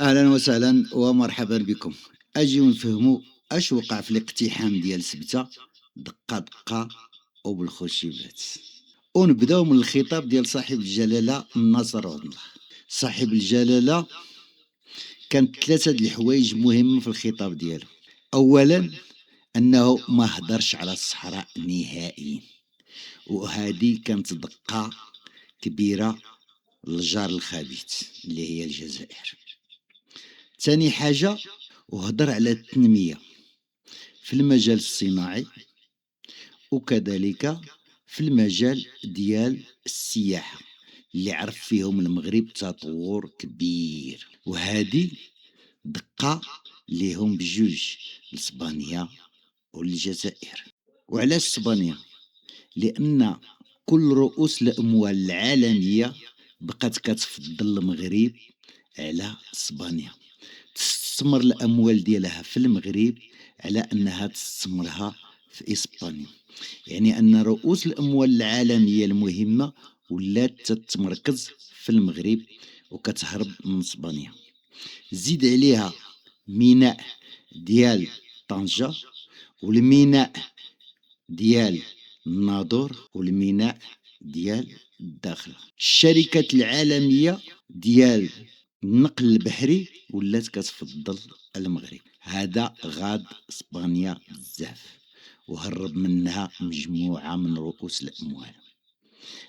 اهلا وسهلا ومرحبا بكم. اجيو نفهموا اش وقع في الاقتحام ديال سبته دقه دقه وبالخشيبات. ونبداو من الخطاب ديال صاحب الجلاله الناصر عبد الله. صاحب الجلاله كانت ثلاثه د الحوايج مهمه في الخطاب ديالو. اولا انه ما هضرش على الصحراء نهائيا، وهذه كانت دقه كبيره للجار الخبيث اللي هي الجزائر. ثاني حاجه، وهضر على التنميه في المجال الصناعي وكذلك في المجال ديال السياحة اللي عرف فيهم المغرب تطور كبير، وهذه دقة ليهم بجوج، لإسبانيا والجزائر. وعلاش إسبانيا؟ لأن كل رؤوس الأموال العالمية بقات كتفضل المغرب على إسبانيا، تستثمر الأموال ديالها في المغرب على أنها تستثمرها في إسبانيا. يعني أن رؤوس الأموال العالمية المهمة ولات تتمركز في المغرب وكتهرب من إسبانيا. زيد عليها ميناء ديال طنجة، والميناء ديال الناظور، والميناء ديال الداخلة. الشركات العالمية ديال النقل البحري ولات كتفضل المغرب. هذا غاد اسبانيا بزاف وهرب منها مجموعة من رؤوس الأموال.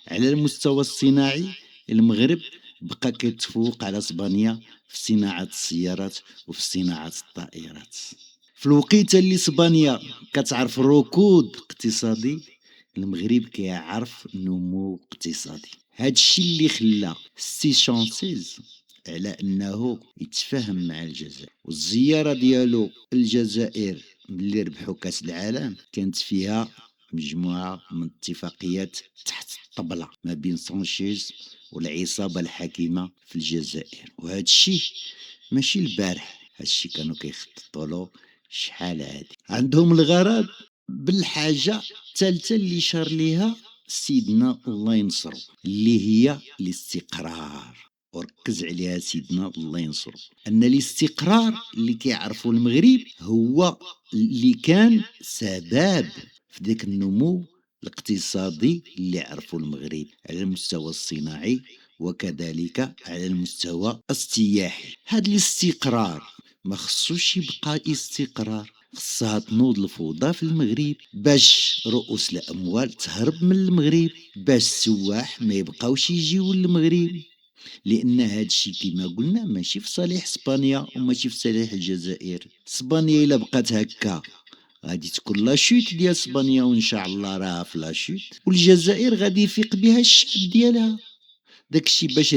على المستوى الصناعي المغرب بقى كيتفوق على اسبانيا في صناعة السيارات وفي صناعة الطائرات. في الوقيته اللي اسبانيا كتعرف ركود اقتصادي، المغرب كيعرف نمو اقتصادي. هادشي اللي خلى سي شانسيز على انه يتفاهم مع الجزائر. والزياره ديالو الجزائر اللي ربحوا كاس العالم كانت فيها مجموعه من اتفاقيات تحت الطبله ما بين سانشيز والعصابه الحاكمه في الجزائر. وهذا الشيء ماشي البارح، هذا الشيء كانوا كيخططوا له شحال هادي. عندهم الغرض بالحاجه الثالثه اللي شار ليها سيدنا الله ينصرو، اللي هي الاستقرار. وركز عليها سيدنا الله ينصرو، ان الاستقرار اللي كيعرفوا المغرب هو اللي كان سبب في ذاك النمو الاقتصادي اللي عرفوا المغرب على المستوى الصناعي وكذلك على المستوى السياحي. هذا الاستقرار ما خصوش يبقى استقرار، خصها تنوض الفوضى في المغرب باش رؤوس الاموال تهرب من المغرب، باش السواح ما يبقاوش يجيو للمغرب. لان هذا الشيء كما قلنا ماشي في صالح اسبانيا وماشي في صالح الجزائر. اسبانيا الا بقات هكا غادي تكون لا شوت ديال اسبانيا، وان شاء الله راها في لا شوت، والجزائر غادي يفيق بها الشعب ديالها. داكشي باش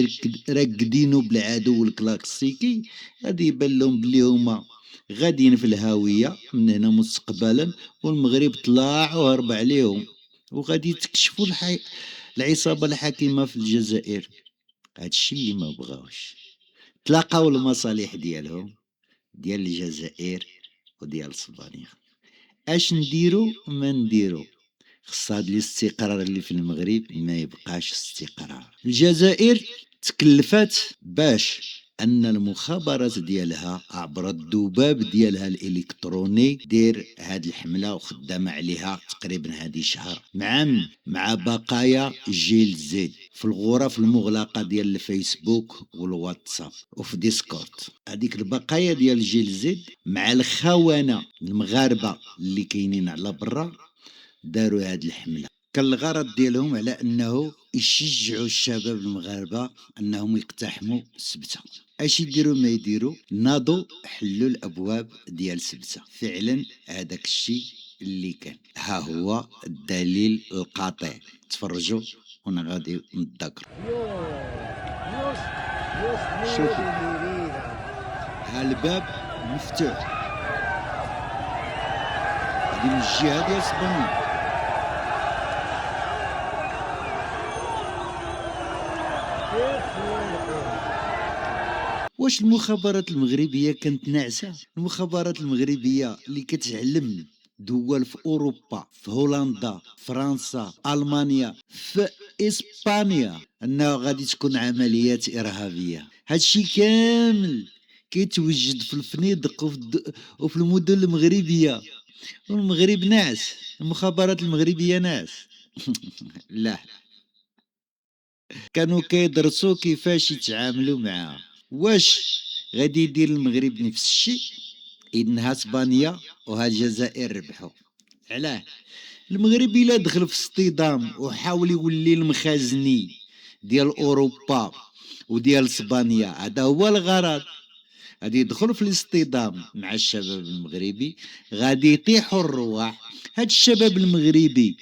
راقدينو بالعدو الكلاسيكي غادي يبان لهم بلي هما غاديين في الهاويه من هنا مستقبلا، والمغرب طلع وهرب عليهم، وغادي تكشفوا العصابه الحاكمه في الجزائر. هادشي اللي ما بغاوش. تلاقاو المصالح ديالهم ديال الجزائر وديال اسبانيا. اش نديرو ما نديرو، خص هاد الاستقرار اللي في المغرب ما يبقاش استقرار. الجزائر تكلفات باش ان المخابرات ديالها عبر الذباب ديالها الالكتروني دير هاد الحمله وخدامه عليها تقريبا هادي شهر، مع بقايا جيل زد في الغرف المغلقه ديال الفيسبوك والواتساب وفي ديسكورد. هذيك البقايا ديال جيل زد مع الخونه المغاربه اللي كاينين على برا داروا هاد الحمله. كان الغرض ديالهم على انه يشجعوا الشباب المغاربه انهم يقتحموا سبته. اش يديروا ما يديروا، ناضوا حلوا الابواب ديال سبته. فعلا هذاك الشيء اللي كان. ها هو الدليل القاطع، تفرجوا وانا غادي نتذكر. شوفوا ها الباب مفتوح، هذه من الجهه ديال اسبانيا. واش المخابرات المغربيه كانت ناعسه؟ المخابرات المغربيه اللي كتعلم دول في اوروبا، في هولندا، فرنسا، المانيا، في اسبانيا، انه غادي تكون عمليات ارهابيه. هادشي كامل كيتوجد في الفنيدق وفي المدن المغربية، والمغرب ناس، المخابرات المغربية ناس. لا، كانوا كيدرسوا كيفاش يتعاملوا معاه. واش غادي يدير المغرب نفس الشيء؟ انها اسبانيا وها الجزائر ربحوا. علاه؟ المغرب الا دخل في اصطدام وحاول يولي المخازني ديال اوروبا وديال اسبانيا، هذا هو الغرض. غادي يدخل في الاصطدام مع الشباب المغربي، غادي يطيحوا الرواح. هاد الشباب المغربي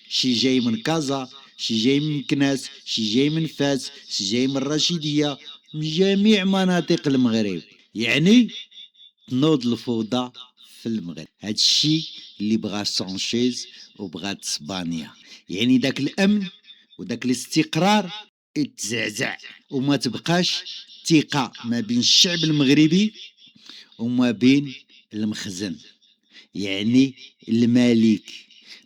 شي جاي من كازا، شي جاي من مكناس، شي جاي من فاس، شي جاي من الرشيدية، من جميع مناطق المغرب. يعني تنوض الفوضى في المغرب. هاد الشي اللي بغاه سانشيز وبغات اسبانيا، يعني داك الامن وداك الاستقرار اتزعزع، وما تبقاش ثقة ما بين الشعب المغربي وما بين المخزن، يعني الملك.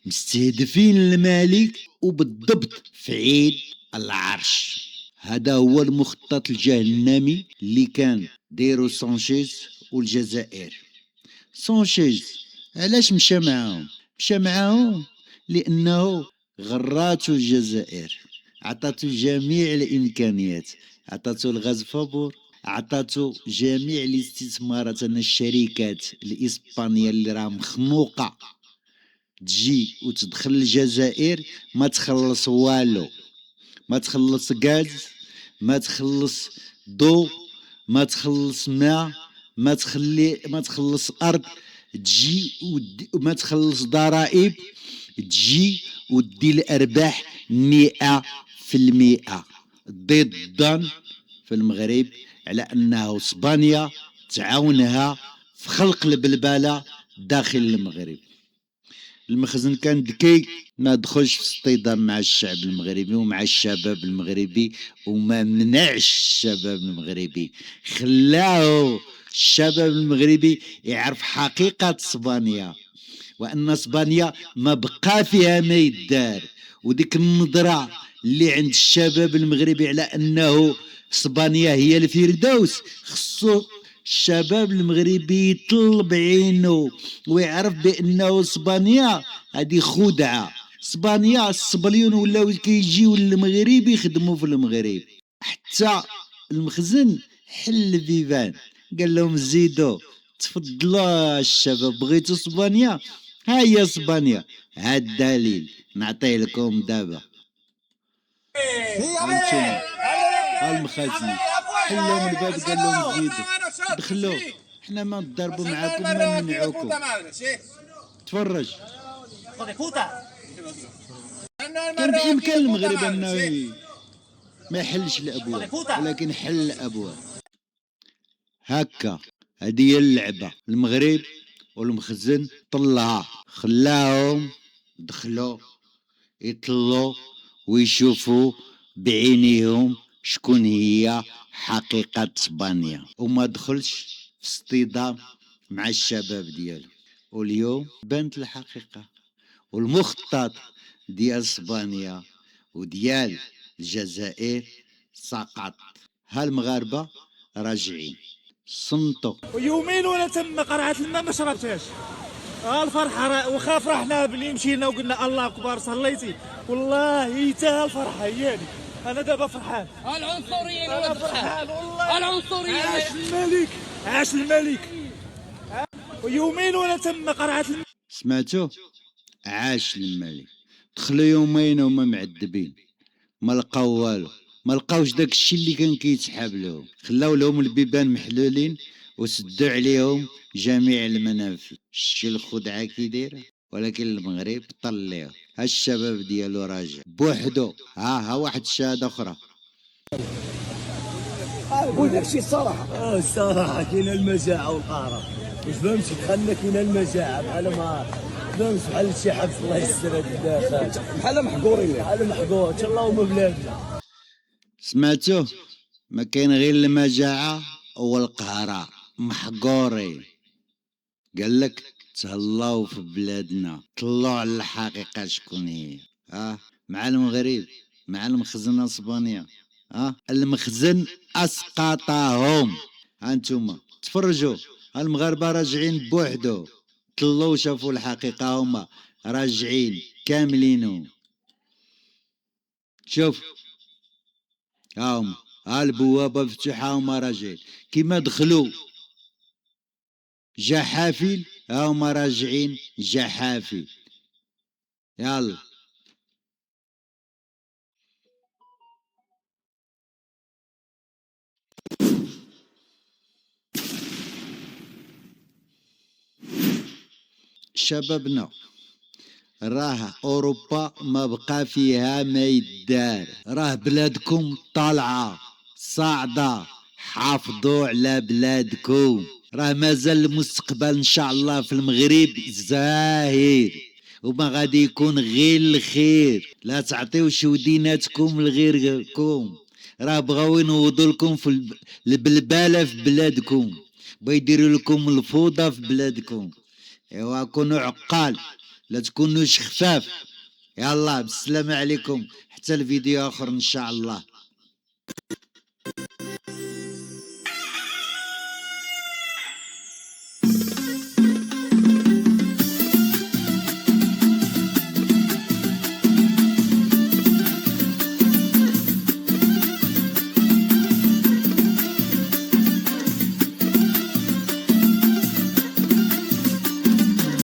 مستهدفين الملك وبالضبط في عيد العرش. هذا هو المخطط الجهنمي اللي كان ديرو سانشيز والجزائر. سانشيز علاش مشى معاهم؟ مشى معاهم لانه غراتو الجزائر، عطاتو جميع الامكانيات، عطاتو الغاز فابور، عطاتو جميع الاستثمارات. انا الشركات الاسبانيه اللي راه مخنوقه تجي وتدخل الجزائر ما تخلص والو، ما تخلص غاز، ما تخلص ضوء، ما تخلص ماء، ما تخلص ارض، تجي وما تخلص ضرائب، تجي ودي الارباح 100%. ضدا في المغرب على انه اسبانيا تعاونها في خلق البلبله داخل المغرب. المخزن كان ذكي، ما دخلش في اصطدام مع الشعب المغربي ومع الشباب المغربي، وما منعش الشباب المغربي، خلاه الشباب المغربي يعرف حقيقة اسبانيا، وان اسبانيا ما بقى فيها ما يدار. وديك النظرة اللي عند الشباب المغربي على انه اسبانيا هي الفردوس، خصو الشباب المغربي يطلب عينه ويعرف بانه اسبانيا هذه خدعه. اسبانيا الصبليون ولاو كيجيو للمغرب يخدموا في المغرب. حتى المخزن حل البيبان، قال لهم زيدوا تفضلوا الشباب، بغيتوا اسبانيا ها هي اسبانيا. ها الدليل نعطيه لكم دابا. هانتوما المخازن حل لهم الباب، قال لهم زيدوا دخلوا، حنا ما نضربوا معاكم ما نمنعوكم. تفرج. كان بامكان المغرب انه ما يحلش الابواب، ولكن حل الابواب. هكا هذه هي اللعبه. المغرب والمخزن طلعها، خلاهم دخلوا يطلوا ويشوفوا بعينيهم شكون هي حقيقة اسبانيا، وما دخلش في اصطدام مع الشباب ديالو. واليوم بانت الحقيقة، والمخطط ديال اسبانيا وديال الجزائر سقط. هالمغاربة راجعين صمتوا. ويومين وانا تم قرعه الماء ما شربتهاش. الفرحه واخا فرحنا بلي مشينا وقلنا الله اكبر صليتي، والله حتى الفرحه هيالي. انا دابا فرحان. العنصريين انا فرحان والله. العنصريين. عاش الملك، عاش الملك. ويومين وانا تم قرعه الماء. سمعتوا؟ عاش الملك. دخلوا يومين وما معذبين، ما لقاو والو، ما لقاوش داك الشيء اللي كان كيتسحاب لهم. خلاو لهم البيبان محلولين وسدوا عليهم جميع المنافذ. شتي الخدعه كي دايره. ولكن المغرب طلعوا. ها الشباب ديالو راجع بوحدو. ها واحد الشهاده اخرى. قول لك شي الصراحه. الصراحه كاينه المجاعه والقهره، واش فهمتي؟ دخلنا كاينه المجاعه بحال ما فهمتش، بحال شي حبس الله يستر هاد الداخل، بحال محقورين، بحال محقور. ان شاء الله هما بلادنا. سمعتوه؟ ما كاين غير المجاعه والقهره، محقورين. قال لك تهلاو في بلادنا، طلعوا على الحقيقه شكون هي. مع المغرب، مع المخزن اسبانيا. المخزن اسقطهم. هانتوما تفرجوا المغاربة راجعين بوحدو، طلوا شافوا الحقيقة هما راجعين كاملينو. شوف هاهم، ها البوابة مفتوحة هما راجعين كيما دخلوا جحافل، هاهما راجعين جحافل. يلا شبابنا، راه اوروبا ما بقى فيها ما يدار، راه بلادكم طالعه صاعده، حافظوا على بلادكم، راه مازال المستقبل ان شاء الله في المغرب زاهر، وما غادي يكون غير الخير. لا تعطيوش وديناتكم لغيركم، راه بغاو ينوضوا لكم في البلباله في بلادكم، بغاو يديروا لكم الفوضى في بلادكم. ايوا كونوا عقال، لا تكونوش خفاف. يلا بالسلامة عليكم، حتى الفيديو اخر ان شاء الله.